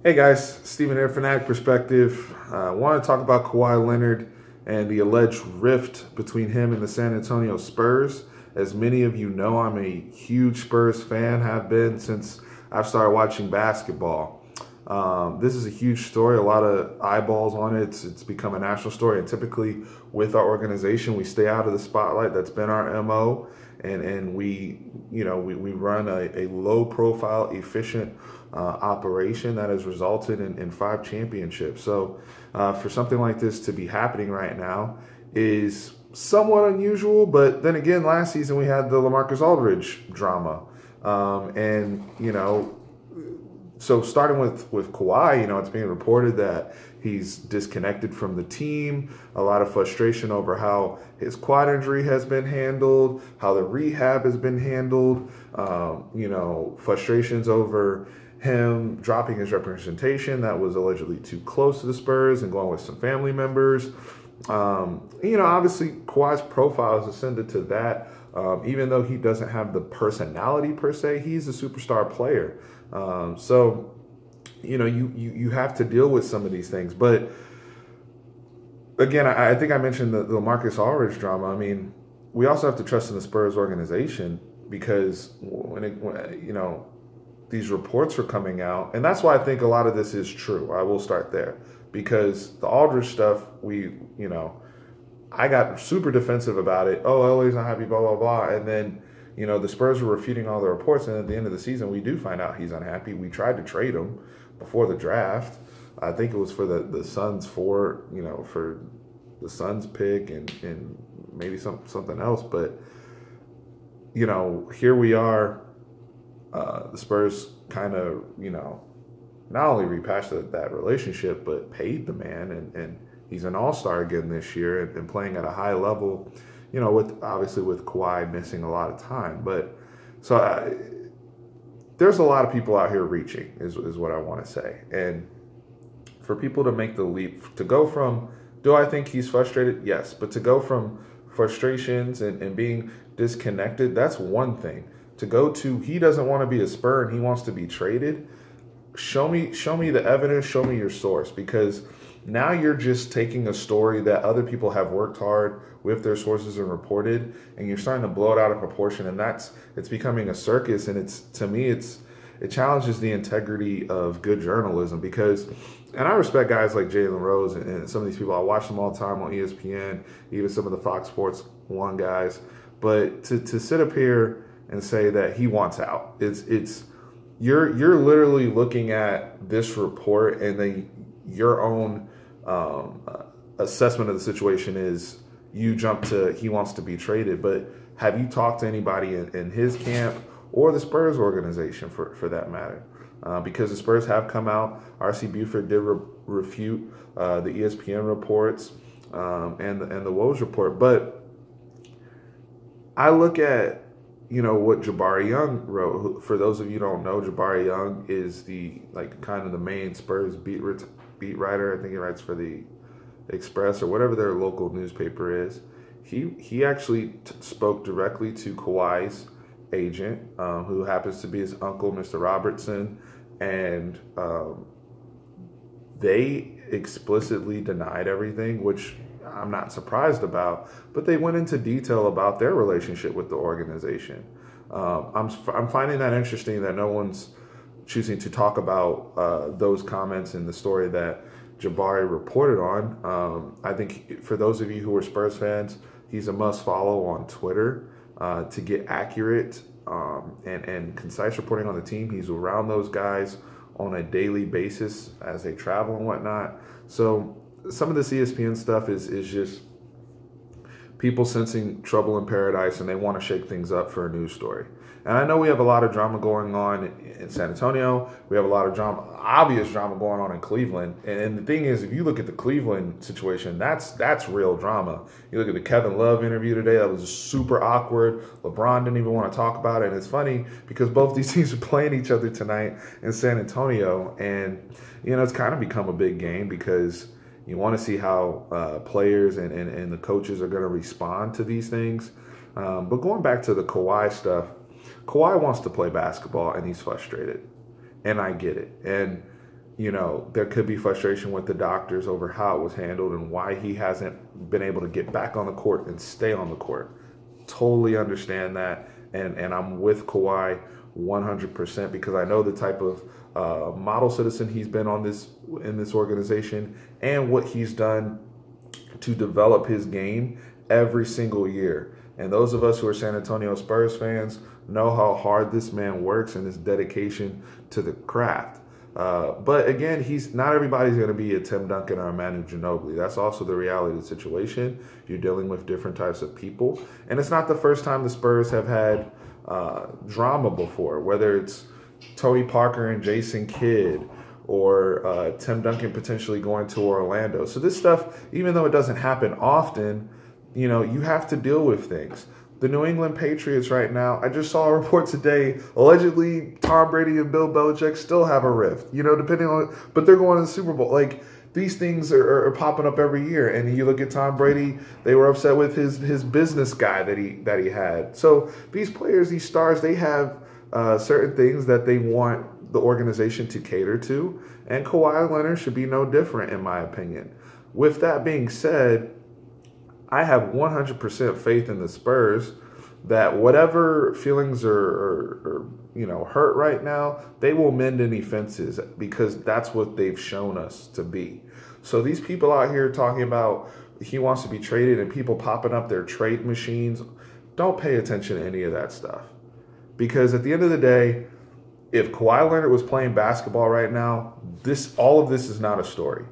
Hey guys, Stephen here, Fanatic Perspective. I want to talk about Kawhi Leonard and the alleged rift between him and the San Antonio Spurs. As many of you know, I'm a huge Spurs fan, have been since I've started watching basketball. This is a huge story, a lot of eyeballs on it. It's become a national story, and typically with our organization, we stay out of the spotlight. That's been our MO, and we run a low profile, efficient operation that has resulted in 5 championships. So for something like this to be happening right now is somewhat unusual. But then again, last season we had the LaMarcus Aldridge drama. So starting with Kawhi, it's being reported that he's disconnected from the team. A lot of frustration over how his quad injury has been handled, how the rehab has been handled. Frustrations over him dropping his representation that was allegedly too close to the Spurs and going with some family members. Obviously Kawhi's profile has ascended to that. Even though he doesn't have the personality per se, he's a superstar player. So you have to deal with some of these things. But again, I think I mentioned the LaMarcus Aldridge drama. I mean, we also have to trust in the Spurs organization, because when these reports are coming out, and that's why I think a lot of this is true. I will start there, because the Aldridge stuff, I got super defensive about it. Oh, LA's not happy, blah, blah, blah. And then, the Spurs were refuting all the reports. And at the end of the season, we do find out he's unhappy. We tried to trade him before the draft. I think it was for the Suns for the Suns pick and maybe something else. But, here we are. The Spurs kind of, not only repatched that relationship, but paid the man, and he's an all-star again this year and playing at a high level, with Kawhi missing a lot of time. But there's a lot of people out here reaching is what I want to say. And for people to make the leap, to go from, do I think he's frustrated? Yes. But to go from frustrations and being disconnected, that's one thing. To go to, he doesn't want to be a Spur and he wants to be traded. Show me the evidence, show me your source, because now you're just taking a story that other people have worked hard with their sources and reported, and you're starting to blow it out of proportion, and it's becoming a circus. And to me it challenges the integrity of good journalism, because, and I respect guys like Jalen Rose and some of these people. I watch them all the time on ESPN, even some of the Fox Sports 1 guys. But to sit up here and say that he wants out, you're literally looking at this report, and then your own assessment of the situation is you jump to he wants to be traded. But have you talked to anybody in his camp or the Spurs organization for that matter? Because the Spurs have come out. R.C. Buford did refute the ESPN reports and the Woj report. But I look at what Jabari Young wrote. For those of you who don't know, Jabari Young is the kind of the main Spurs beat writer. I think he writes for the Express or whatever their local newspaper is. He actually spoke directly to Kawhi's agent, who happens to be his uncle, Mr. Robertson, and they explicitly denied everything, which I'm not surprised about, but they went into detail about their relationship with the organization. I'm finding that interesting that no one's choosing to talk about those comments in the story that Jabari reported on. I think for those of you who are Spurs fans, he's a must follow on Twitter to get accurate and concise reporting on the team. He's around those guys on a daily basis as they travel and whatnot. So some of this ESPN stuff is just people sensing trouble in paradise, and they want to shake things up for a news story. And I know we have a lot of drama going on in San Antonio. We have a lot of drama, obvious drama going on in Cleveland. And the thing is, if you look at the Cleveland situation, that's real drama. You look at the Kevin Love interview today, that was super awkward. LeBron didn't even want to talk about it. And it's funny because both these teams are playing each other tonight in San Antonio. And, it's kind of become a big game because you want to see how players and the coaches are going to respond to these things. But going back to the Kawhi stuff, Kawhi wants to play basketball and he's frustrated. And I get it. And there could be frustration with the doctors over how it was handled and why he hasn't been able to get back on the court and stay on the court. Totally understand that. And I'm with Kawhi 100% because I know the type of model citizen he's been in this organization and what he's done to develop his game every single year. And those of us who are San Antonio Spurs fans know how hard this man works and his dedication to the craft. But again, not everybody's going to be a Tim Duncan or a Manu Ginobili. That's also the reality of the situation. You're dealing with different types of people. And it's not the first time the Spurs have had drama before, whether it's Tony Parker and Jason Kidd or Tim Duncan potentially going to Orlando. So this stuff, even though it doesn't happen often, you have to deal with things. The New England Patriots right now, I just saw a report today, allegedly Tom Brady and Bill Belichick still have a rift, depending on, but they're going to the Super Bowl. Like, these things are popping up every year. And you look at Tom Brady, they were upset with his business guy that he had. So these players, these stars, they have certain things that they want the organization to cater to. And Kawhi Leonard should be no different, in my opinion. With that being said, I have 100% faith in the Spurs that whatever feelings are hurt right now, they will mend any fences because that's what they've shown us to be. So these people out here talking about he wants to be traded and people popping up their trade machines, don't pay attention to any of that stuff. Because at the end of the day, if Kawhi Leonard was playing basketball right now, all of this is not a story.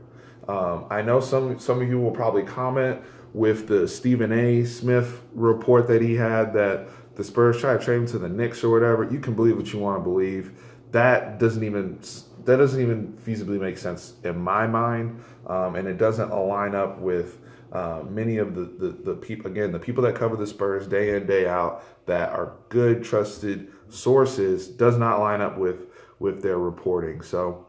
I know some of you will probably comment with the Stephen A. Smith report that he had that the Spurs try to trade him to the Knicks or whatever. You can believe what you want to believe. That doesn't even feasibly make sense in my mind, and it doesn't align up with many of the people. Again, the people that cover the Spurs day in, day out, that are good, trusted sources, does not line up with their reporting. So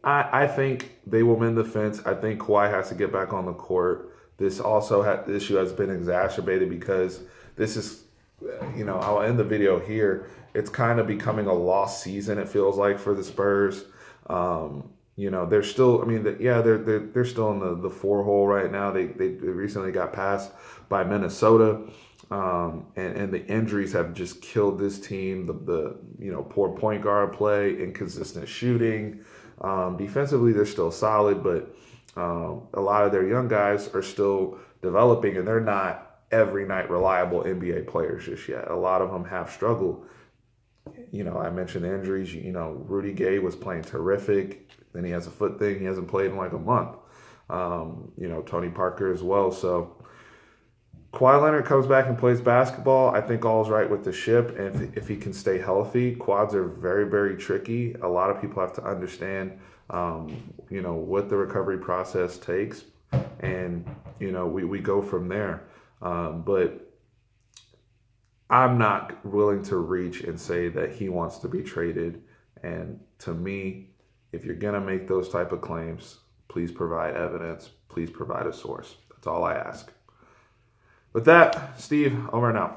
I think they will mend the fence. I think Kawhi has to get back on the court. This issue has been exacerbated because this is, I'll end the video here. It's kind of becoming a lost season, it feels like, for the Spurs. They're still, they're still in the 4-hole right now. They recently got passed by Minnesota. And the injuries have just killed this team. The poor point guard play, inconsistent shooting. Defensively, they're still solid, but a lot of their young guys are still developing, and they're not every night reliable NBA players just yet. A lot of them have struggled. I mentioned the injuries. Rudy Gay was playing terrific. Then he has a foot thing. He hasn't played in like a month. Tony Parker as well. So Kawhi Leonard comes back and plays basketball. I think all's right with the ship. And if he can stay healthy, quads are very, very tricky. A lot of people have to understand, what the recovery process takes. And, we go from there. But I'm not willing to reach and say that he wants to be traded. And to me, if you're going to make those type of claims, please provide evidence. Please provide a source. That's all I ask. With that, Steve, over and out.